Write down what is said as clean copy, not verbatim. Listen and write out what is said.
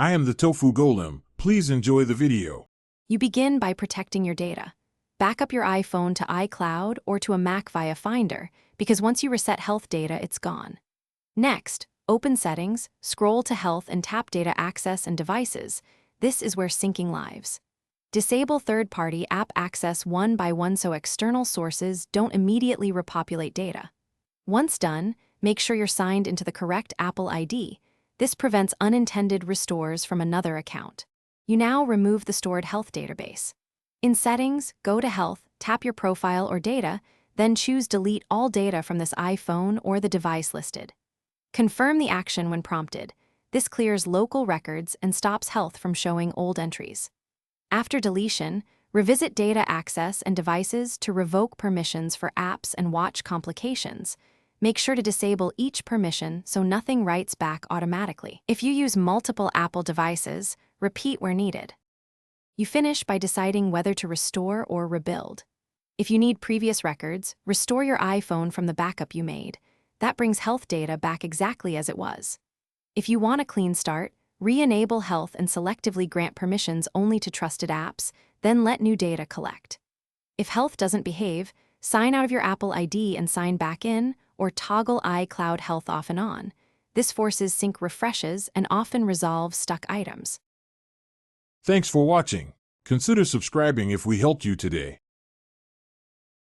I am the Tofu Golem. Please enjoy the video. You begin by protecting your data. Back up your iPhone to iCloud or to a Mac via Finder, because once you reset health data, it's gone. Next, open Settings, scroll to Health and tap Data Access and Devices. This is where syncing lives. Disable third-party app access one by one so external sources don't immediately repopulate data. Once done, make sure you're signed into the correct Apple ID. This prevents unintended restores from another account. You now remove the stored health database. In Settings, go to Health, tap your profile or data, then choose Delete all data from this iPhone or the device listed. Confirm the action when prompted. This clears local records and stops Health from showing old entries. After deletion, revisit Data Access and Devices to revoke permissions for apps and watch complications. Make sure to disable each permission so nothing writes back automatically. If you use multiple Apple devices, repeat where needed. You finish by deciding whether to restore or rebuild. If you need previous records, restore your iPhone from the backup you made. That brings health data back exactly as it was. If you want a clean start, re-enable health and selectively grant permissions only to trusted apps, then let new data collect. If health doesn't behave, sign out of your Apple ID and sign back in, or toggle iCloud Health off and on. This forces sync refreshes and often resolves stuck items. Thanks for watching. Consider subscribing if we helped you today.